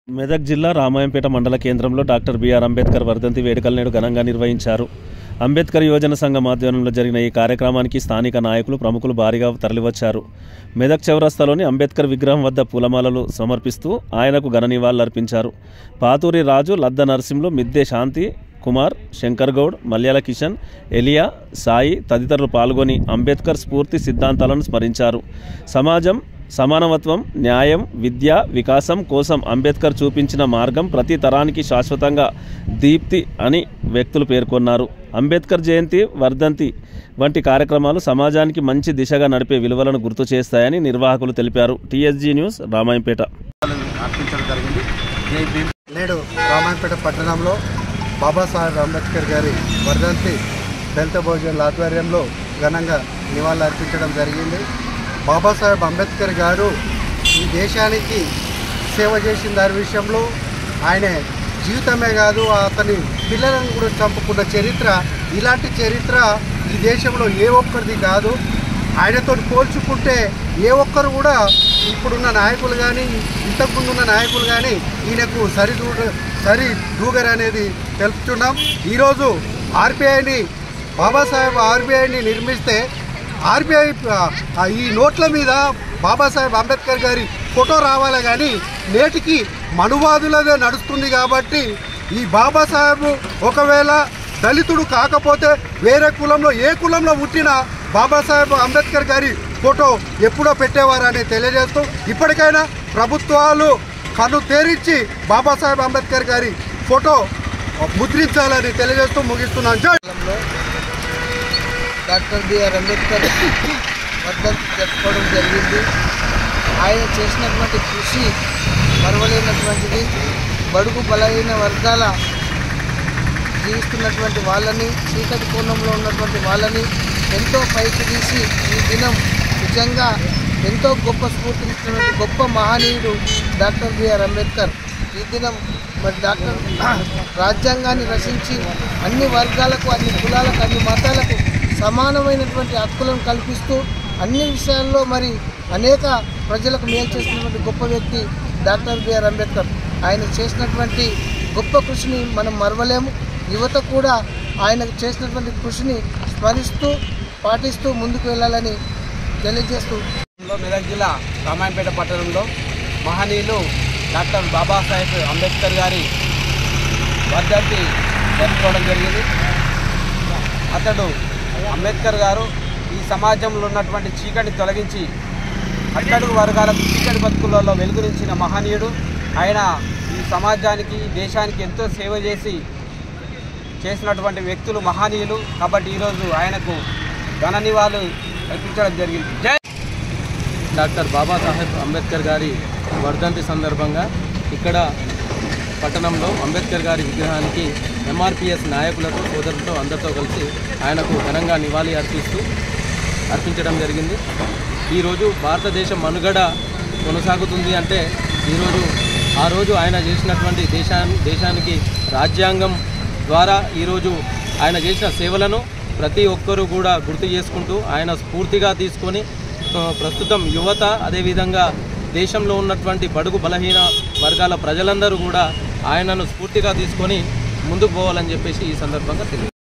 మెదక్ జిల్లా రామాయంపేట మండల కేంద్రంలో డాక్టర్ బిఆర్ అంబేద్కర్ వర్ధంతి వేడుకలు నేడు ఘనంగా నిర్వహించారు. అంబేద్కర్ యువజన సంఘం ఆధ్వర్యంలో జరిగిన ఈ కార్యక్రమానికి స్థానిక నాయకులు, ప్రముఖులు భారీగా తరలివచ్చారు. మెదక్ చౌరస్తాలోని అంబేద్కర్ విగ్రహం వద్ద పూలమాలలు సమర్పిస్తూ ఆయనకు ఘన నివాళులర్పించారు. పాతూరి రాజు, లద్ద నరసింహులు, మిద్దె శాంతి కుమార్, శంకర్ గౌడ్, మల్యాల కిషన్, ఎలియా, సాయి తదితరులు పాల్గొని అంబేద్కర్ స్ఫూర్తి సిద్ధాంతాలను స్మరించారు. సమాజం, సమానత్వం, న్యాయం, విద్య, వికాసం కోసం అంబేద్కర్ చూపించిన మార్గం ప్రతి తరానికి శాశ్వతంగా దీప్తి అని వ్యక్తులు పేర్కొన్నారు. అంబేద్కర్ జయంతి, వర్ధంతి వంటి కార్యక్రమాలు సమాజానికి మంచి దిశగా నడిపే విలువలను గుర్తు చేస్తాయని నిర్వాహకులు తెలిపారు. TSG news, Ramayampet. నేడు రామాయంపేట పట్టణంలో బాబాసాహెబ్ అంబేద్కర్ గారి వర్ధంతి దళిత భోజనాల ఆధ్వర్యంలో ఘనంగా నివాళులు అర్పించడం జరిగింది. బాబాసాహెబ్ అంబేద్కర్ గారు ఈ దేశానికి సేవ చేసిన దాని విషయంలో ఆయన జీవితమే కాదు, అతని పిల్లలను కూడా చంపుకున్న చరిత్ర, ఇలాంటి చరిత్ర ఈ దేశంలో ఏ ఒక్కరిది కాదు. ఆయనతో పోల్చుకుంటే ఏ ఒక్కరు కూడా ఇప్పుడున్న నాయకులు కానీ, ఇంతకుముందు ఉన్న నాయకులు కానీ ఈయనకు సరిదూగరు అనేది తెలుపుతున్నాం. ఈరోజు ఆర్బీఐని నిర్మిస్తే ఆర్బీఐ ఈ నోట్ల మీద బాబాసాహెబ్ అంబేద్కర్ గారి ఫోటో రావాలి, కానీ నేటికి మనువాదులదే నడుస్తుంది. కాబట్టి ఈ బాబాసాహెబ్ ఒకవేళ దళితుడు కాకపోతే వేరే కులంలో, ఏ కులంలో పుట్టినా బాబాసాహెబ్ అంబేద్కర్ గారి ఫోటో ఎప్పుడో పెట్టేవారని తెలియజేస్తూ, ఇప్పటికైనా ప్రభుత్వాలు కన్ను తెరించి బాబాసాహెబ్ అంబేద్కర్ గారి ఫోటో ముద్రించాలని తెలియజేస్తూ ముగిస్తున్నాను. డాక్టర్ బిఆర్ అంబేద్కర్ వర్ధంతి జరుపుకోవడం జరిగింది. ఆయన చేసినటువంటి కృషి మరవలేనటువంటిది. బడుగు బలహీన వర్గాల జీవిస్తున్నటువంటి వాళ్ళని, చీకటి కోణంలో ఉన్నటువంటి వాళ్ళని ఎంతో పైకి తీసి ఈ దినం నిజంగా ఎంతో గొప్ప స్ఫూర్తినిచ్చినటువంటి గొప్ప మహనీయుడు డాక్టర్ బిఆర్ అంబేద్కర్. ఈ దినం మరి డాక్టర్ రాజ్యాంగాన్ని రచించి అన్ని వర్గాలకు, అన్ని కులాలకు, అన్ని మతాలకు సమానమైనటువంటి హక్కులను కల్పిస్తూ అన్ని విషయాల్లో మరి అనేక ప్రజలకు మేలు చేసినటువంటి గొప్ప వ్యక్తి డాక్టర్ బిఆర్ అంబేద్కర్. ఆయన చేసినటువంటి గొప్ప కృషిని మనం మరవలేము. యువత కూడా ఆయన చేసినటువంటి కృషిని స్మరిస్తూ, పాటిస్తూ ముందుకు వెళ్ళాలని తెలియజేస్తూ మెదక్ జిల్లా రామాయంపేట పట్టణంలో మహనీయులు డాక్టర్ బాబాసాహెబ్ అంబేద్కర్ గారి వర్ధంతి జరుపుకోవడం జరిగింది. అతడు అంబేద్కర్ గారు ఈ సమాజంలో ఉన్నటువంటి చీకటిని తొలగించి అట్టడుగు వర్గాలకు చీకటి బతుకులలో వెలుగునించిన మహనీయుడు. ఆయన ఈ సమాజానికి, దేశానికి ఎంతో సేవ చేసినటువంటి వ్యక్తులు మహనీయులు. కాబట్టి ఈరోజు ఆయనకు ఘన నివాళులు అర్పించడం జరిగింది. జై డాక్టర్ బాబాసాహెబ్ అంబేద్కర్ గారి వర్ధంతి సందర్భంగా ఇక్కడ పట్టణంలో అంబేద్కర్ గారి విగ్రహానికి ఎంఆర్పిఎస్ నాయకులతో, సోదరులతో అందరితో కలిసి ఆయనకు ఘనంగా నివాళి అర్పించడం జరిగింది. ఈరోజు భారతదేశం మనుగడ కొనసాగుతుంది అంటే ఆ రోజు ఆయన చేసినటువంటి దేశానికి రాజ్యాంగం ద్వారా ఈరోజు ఆయన చేసిన సేవలను ప్రతి ఒక్కరూ కూడా గుర్తు చేసుకుంటూ ఆయన స్ఫూర్తిగా తీసుకొని ప్రస్తుతం యువత, అదేవిధంగా దేశంలో ఉన్నటువంటి బడుగు బలహీన వర్గాల ప్రజలందరూ కూడా ఆయనను స్ఫూర్తిగా తీసుకొని ముందుకు పోవాలని చెప్పేసి ఈ సందర్భంగా తెలియదు.